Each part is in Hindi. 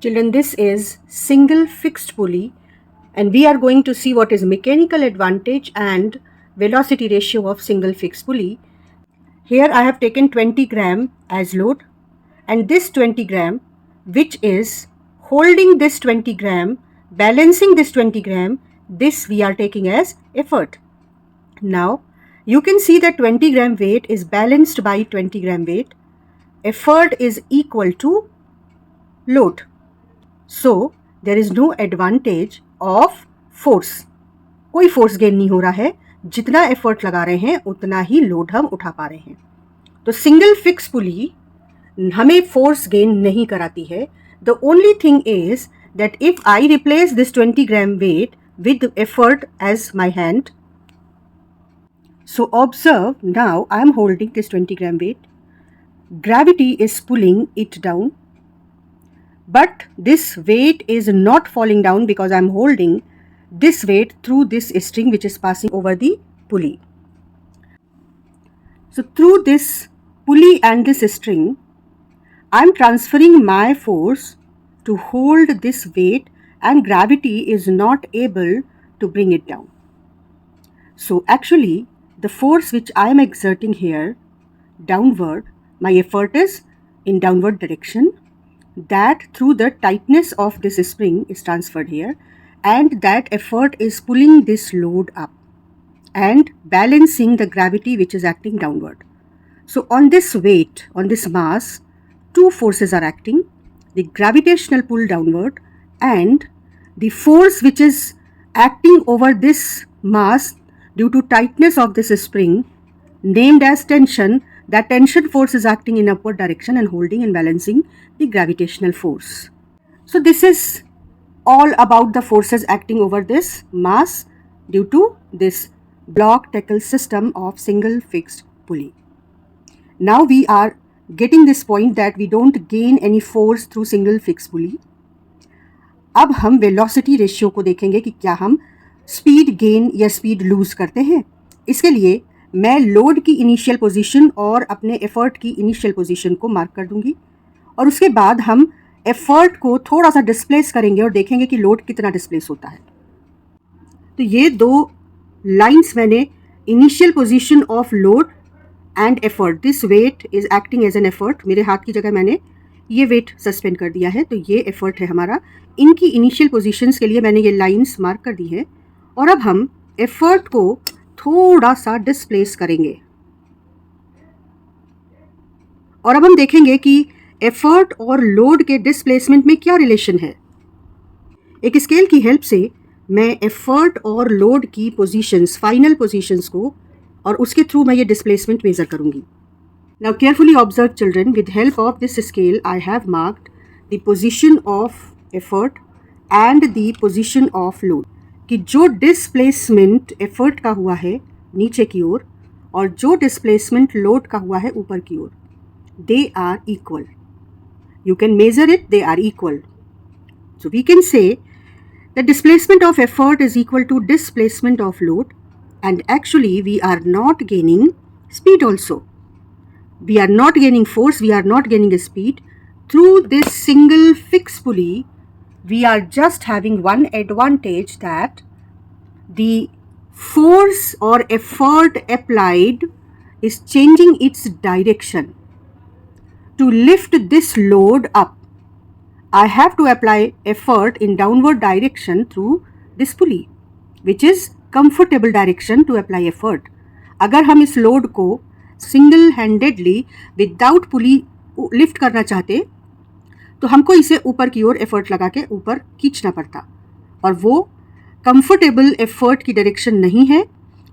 Children, this is single fixed pulley, and we are going to see what is mechanical advantage and velocity ratio of single fixed pulley. Here I have taken 20 gram as load, and this 20 gram, which is holding this 20 gram, balancing this 20 gram, this we are taking as effort. Now you can see that 20 gram weight is balanced by 20 gram weight. Effort is equal to load. So there is no advantage of force. कोई फोर्स गेन नहीं हो रहा है, जितना एफर्ट लगा रहे हैं उतना ही लोड हम उठा पा रहे हैं. तो सिंगल फिक्स पुली हमें फोर्स गेन नहीं कराती है. The only thing is that if I replace this 20 gram weight with effort as my hand. So observe, now I am holding this 20 gram weight. Gravity is pulling it down, but this weight is not falling down because I am holding this weight through this string which is passing over the pulley. So through this pulley and this string, I am transferring my force to hold this weight, and gravity is not able to bring it down. So actually the force which I am exerting here downward, my effort is in downward direction, that through the tightness of this spring is transferred here, and that effort is pulling this load up and balancing the gravity which is acting downward. So on this weight, on this mass, two forces are acting, the gravitational pull downward and the force which is acting over this mass due to tightness of this spring named as tension. That tension force is acting in upward direction and holding and balancing the gravitational force. So this is all about the forces acting over this mass due to this block tackle system of single fixed pulley. Now we are getting this point that we don't gain any force through single fixed pulley. अब हम वेलोसिटी रेशियो को देखेंगे कि क्या हम स्पीड गेन या स्पीड लूज करते हैं. इसके लिए मैं लोड की इनिशियल पोजीशन और अपने एफर्ट की इनिशियल पोजीशन को मार्क कर दूंगी, और उसके बाद हम एफर्ट को थोड़ा सा डिस्प्लेस करेंगे और देखेंगे कि लोड कितना डिस्प्लेस होता है. तो ये दो लाइंस मैंने initial position of load and effort, this weight is acting as an effort, मेरे हाथ की जगह मैंने ये वेट सस्पेंड कर दिया है, तो ये एफर्ट है हमारा. इनकी इनिशियल पोजीशंस के लिए मैंने ये लाइंस मार्क कर दी है, और अब हम एफर्ट को थोड़ा सा डिस्प्लेस करेंगे, और अब हम देखेंगे कि एफर्ट और लोड के डिस्प्लेसमेंट में क्या रिलेशन है. एक स्केल की हेल्प से मैं एफर्ट और लोड की पोजीशंस, फाइनल पोजीशंस को, और उसके थ्रू मैं ये डिस्प्लेसमेंट मेजर करूंगी. Now carefully observe children, with help of this scale I have marked the position of effort and the position of load. कि जो डिस्प्लेसमेंट एफर्ट का हुआ है नीचे की ओर और जो डिस्प्लेसमेंट लोड का हुआ है ऊपर की ओर, they are equal. You can measure it, they are equal. So we can say the displacement of effort is equal to displacement of load, and actually we are not gaining speed also. We are not gaining force, we are not gaining speed. Through this single fixed pulley, we are just having one advantage, that the force or effort applied is changing its direction. To lift this load up, I have to apply effort in downward direction through this pulley, which is comfortable direction to apply effort. अगर हम इस लोड को single handedly without pulley lift करना चाहते तो हमको इसे ऊपर की ओर एफर्ट लगा के ऊपर खींचना पड़ता, और वो कंफर्टेबल एफर्ट की डायरेक्शन नहीं है.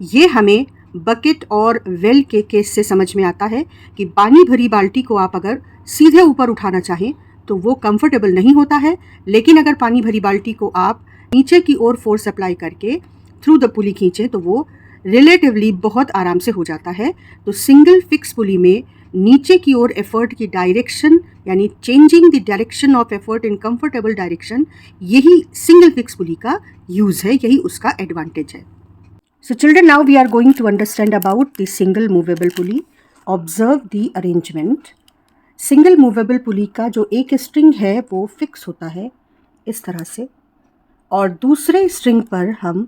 ये हमें बकेट और वेल के केस से समझ में आता है कि पानी भरी बाल्टी को आप अगर सीधे ऊपर उठाना चाहें तो वो कंफर्टेबल नहीं होता है, लेकिन अगर पानी भरी बाल्टी को आप नीचे की ओर फोर्स अप्लाई करके थ्रू द पुली खींचे तो वो रिलेटिवली बहुत आराम से हो जाता है. तो सिंगल फिक्स पुली में नीचे की ओर एफर्ट की डायरेक्शन, यानी changing the direction of effort in comfortable direction, यही सिंगल फिक्स पुली का यूज है, यही उसका एडवांटेज है. So children, now we are going to understand about the single movable pulley. Observe the arrangement. Single movable pulley का जो एक स्ट्रिंग है वो फिक्स होता है इस तरह से, और दूसरे स्ट्रिंग पर हम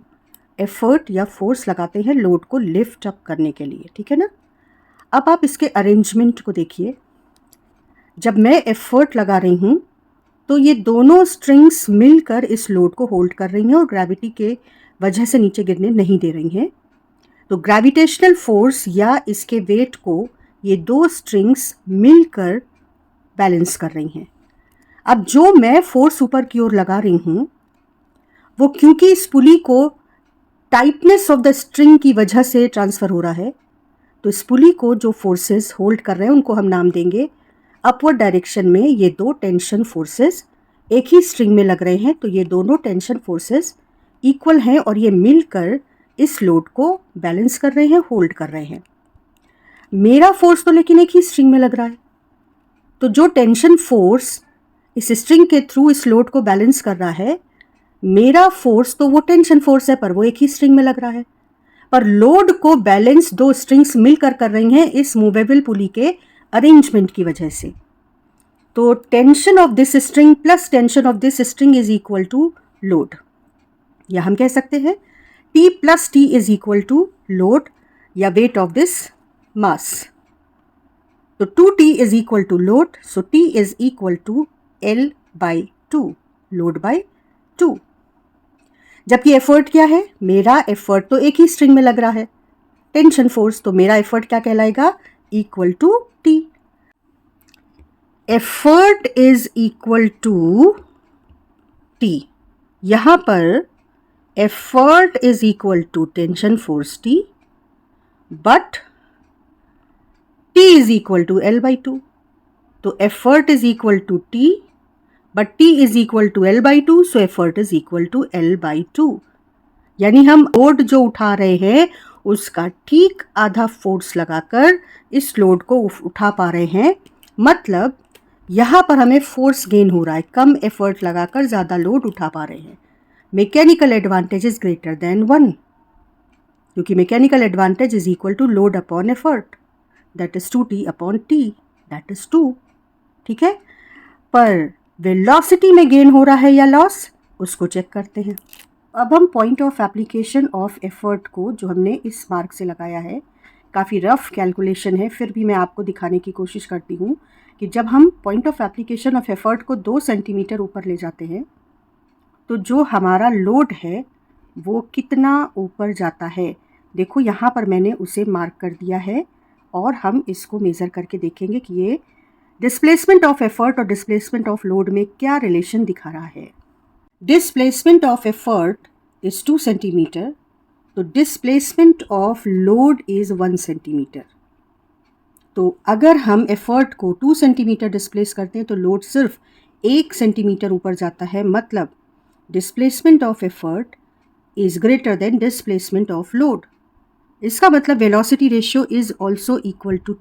एफर्ट या फोर्स लगाते हैं लोड को लिफ्ट अप करने के लिए, ठीक है ना। अब आप इसके अरेंजमेंट को देखिए। जब मैं एफर्ट लगा रही हूँ तो ये दोनों स्ट्रिंग्स मिलकर इस लोड को होल्ड कर रही हैं और ग्रेविटी के वजह से नीचे गिरने नहीं दे रही हैं। तो ग्रेविटेशनल फोर्स या इसके वेट को ये दो स्ट्रिंग्स मिलकर बैलेंस कर रही हैं। अब जो मैं फोर्स ऊपर की ओर लगा रही हूँ वो क्योंकि इस पुली को टाइटनेस ऑफ द स्ट्रिंग की वजह से ट्रांसफ़र हो रहा है, तो इस पुली को जो फोर्सेस होल्ड कर रहे हैं उनको हम नाम देंगे अपवर्ड डायरेक्शन में। ये दो टेंशन फोर्सेस एक ही स्ट्रिंग में लग रहे हैं, तो ये दोनों टेंशन फोर्सेस इक्वल हैं और ये मिलकर इस लोड को बैलेंस कर रहे हैं, होल्ड कर रहे हैं। मेरा फोर्स तो लेकिन एक ही स्ट्रिंग में लग रहा है, तो जो टेंशन फोर्स इस स्ट्रिंग के थ्रू इस लोड को बैलेंस कर रहा है, मेरा फोर्स तो वो टेंशन फोर्स है पर वो एक ही स्ट्रिंग में लग रहा है, पर लोड को बैलेंस दो स्ट्रिंग्स मिलकर कर रही हैं इस मूवेबल पुली के अरेंजमेंट की वजह से। तो tension of this string plus tension of this string is equal to load, या हम कह सकते हैं T plus T is equal to load या वेट ऑफ दिस मास। तो 2T is equal to load, so T is equal to L by 2, load by 2। जबकि एफर्ट क्या है, मेरा एफर्ट तो एक ही स्ट्रिंग में लग रहा है, टेंशन फोर्स, तो मेरा एफर्ट क्या कहलाएगा, equal to T। Effort is equal to T। यहां पर effort is equal to tension force T, but T is equal to L by 2। तो effort is equal to T but T is equal to L by 2, so effort is equal to L by 2। यानी हम लोड जो उठा रहे हैं उसका ठीक आधा फोर्स लगाकर इस लोड को उठा पा रहे हैं। मतलब यहाँ पर हमें फोर्स गेन हो रहा है, कम एफर्ट लगाकर ज़्यादा लोड उठा पा रहे हैं। Mechanical advantage is greater than 1, क्योंकि mechanical advantage is equal to load upon effort, that is 2T upon T, that is 2, ठीक है। पर वेलोसिटी में गेन हो रहा है या लॉस, उसको चेक करते हैं। अब हम point of application of effort को जो हमने इस मार्क से लगाया है, काफ़ी रफ कैलकुलेशन है, फिर भी मैं आपको दिखाने की कोशिश करती हूँ कि जब हम point of application of effort को 2 सेंटीमीटर ऊपर ले जाते हैं तो जो हमारा लोड है वो कितना ऊपर जाता है। देखो यहाँ पर मैंने उसे मार्क कर दिया है और हम इसको मेज़र करके देखेंगे कि ये डिस्प्लेसमेंट ऑफ एफर्ट और डिस्प्लेसमेंट ऑफ लोड में क्या रिलेशन दिखा रहा है। Displacement of effort is 2 centimetre, तो displacement of load is 1 centimetre. तो अगर हम एफर्ट को 2 सेंटीमीटर डिस्प्लेस करते हैं तो लोड सिर्फ 1 सेंटीमीटर ऊपर जाता है, मतलब displacement of effort is greater than displacement of load. इसका मतलब velocity ratio is also equal to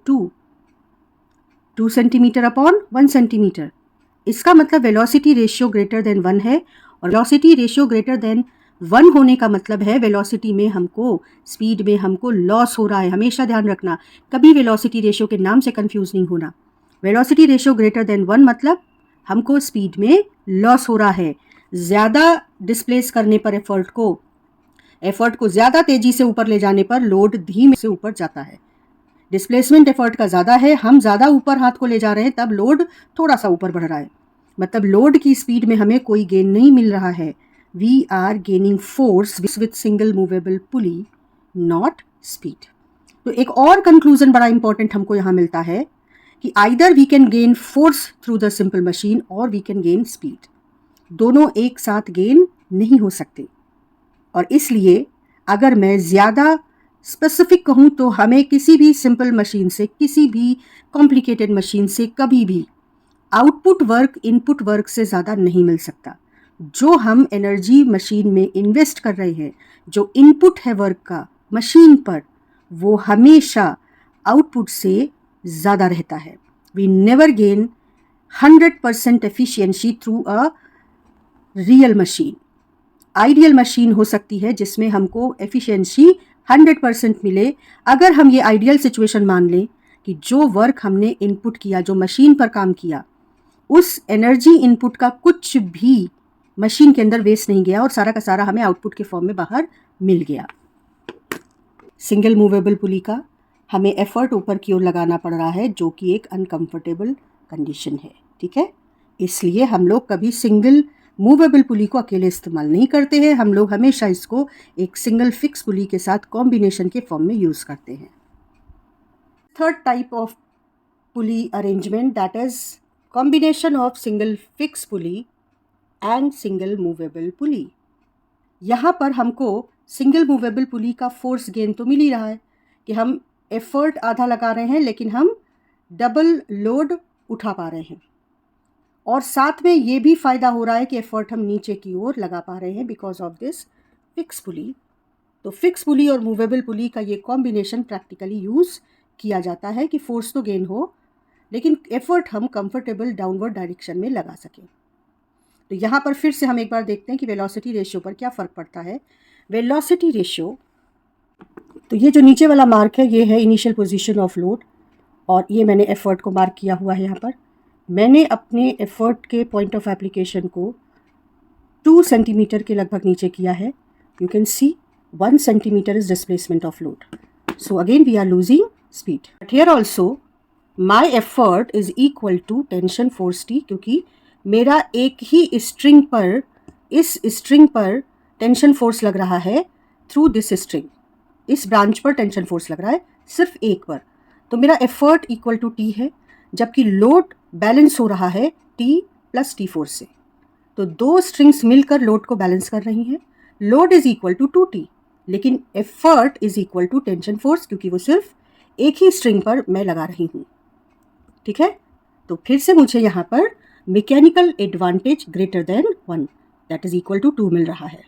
2 centimetre upon 1 centimetre. इसका मतलब वेलोसिटी रेशियो ग्रेटर देन 1 है, और वेलोसिटी रेशियो ग्रेटर देन 1 होने का मतलब है वेलोसिटी में हमको, स्पीड में हमको लॉस हो रहा है। हमेशा ध्यान रखना, कभी वेलोसिटी रेशियो के नाम से कंफ्यूज नहीं होना। वेलोसिटी रेशियो ग्रेटर देन 1 मतलब हमको स्पीड में लॉस हो रहा है। ज़्यादा डिस्प्लेस करने पर एफर्ट को ज़्यादा तेज़ी से ऊपर ले जाने पर लोड धीमे से ऊपर जाता है। डिस्प्लेसमेंट एफर्ट का ज़्यादा है, हम ज़्यादा ऊपर हाथ को ले जा रहे हैं, तब लोड थोड़ा सा ऊपर बढ़ रहा है, मतलब लोड की स्पीड में हमें कोई गेन नहीं मिल रहा है। We are gaining force with single movable pulley, not speed. तो एक और कंक्लूजन बड़ा इंपॉर्टेंट हमको यहाँ मिलता है कि either we can gain force through the simple machine और वी कैन गेन स्पीड। दोनों एक साथ गेन नहीं हो सकते, और इसलिए अगर मैं ज़्यादा स्पेसिफिक कहूँ तो हमें किसी भी सिंपल मशीन से, किसी भी कॉम्प्लिकेटेड मशीन से कभी भी आउटपुट वर्क इनपुट वर्क से ज़्यादा नहीं मिल सकता। जो हम एनर्जी मशीन में इन्वेस्ट कर रहे हैं, जो इनपुट है वर्क का मशीन पर, वो हमेशा आउटपुट से ज़्यादा रहता है। We never gain 100% efficiency through a real machine. Ideal machine हो सकती है जिसमें हमको एफिशिएंसी 100% मिले। अगर हम ये आइडियल सिचुएशन मान लें कि जो वर्क हमने इनपुट किया, जो मशीन पर काम किया, उस एनर्जी इनपुट का कुछ भी मशीन के अंदर वेस्ट नहीं गया और सारा का सारा हमें आउटपुट के फॉर्म में बाहर मिल गया। सिंगल मूवेबल पुली का हमें एफर्ट ऊपर की ओर लगाना पड़ रहा है, जो कि एक अनकंफर्टेबल कंडीशन है, ठीक है। इसलिए हम लोग कभी सिंगल मूवेबल पुली को अकेले इस्तेमाल नहीं करते हैं, हम लोग हमेशा इसको एक सिंगल फिक्स पुली के साथ कॉम्बिनेशन के फॉर्म में यूज़ करते हैं। Third type of pulley arrangement, that is combination of single fix pulley and single movable पुली। यहाँ पर हमको सिंगल मूवेबल पुली का फोर्स गेन तो मिल ही रहा है कि हम एफर्ट आधा लगा रहे हैं लेकिन हम डबल लोड उठा पा रहे हैं, और साथ में ये भी फ़ायदा हो रहा है कि एफर्ट हम नीचे की ओर लगा पा रहे हैं बिकॉज ऑफ दिस फिक्स पुली। तो फिक्स पुली और मूवेबल पुली का ये कॉम्बिनेशन प्रैक्टिकली यूज़ किया जाता है कि फोर्स तो गेन हो लेकिन एफर्ट हम कंफर्टेबल डाउनवर्ड डायरेक्शन में लगा सकें। तो यहाँ पर फिर से हम एक बार देखते हैं कि वेलोसिटी रेशियो पर क्या फ़र्क पड़ता है। वेलोसिटी रेशियो, तो ये जो नीचे वाला मार्क है ये है इनिशियल पोजीशन ऑफ लोड, और ये मैंने एफर्ट को मार्क किया हुआ है। यहाँ पर मैंने अपने एफर्ट के पॉइंट ऑफ एप्लीकेशन को 2 सेंटीमीटर के लगभग नीचे किया है। You can see 1 centimetre is displacement of load, so again we are losing speed. But here also my effort is equal to tension force T, क्योंकि मेरा एक ही स्ट्रिंग पर, इस स्ट्रिंग पर टेंशन फोर्स लग रहा है थ्रू दिस स्ट्रिंग, इस ब्रांच पर टेंशन फोर्स लग रहा है सिर्फ एक पर, तो मेरा एफर्ट इक्वल टू टी है, जबकि लोड बैलेंस हो रहा है टी प्लस टी फोर्स से। तो 2 स्ट्रिंग्स मिलकर लोड को बैलेंस कर रही हैं। Load is equal to 2t, लेकिन effort is equal to tension force, क्योंकि वो सिर्फ एक ही स्ट्रिंग पर मैं लगा रही हूँ, ठीक है। तो फिर से मुझे यहाँ पर mechanical advantage greater than 1 that is equal to 2 मिल रहा है।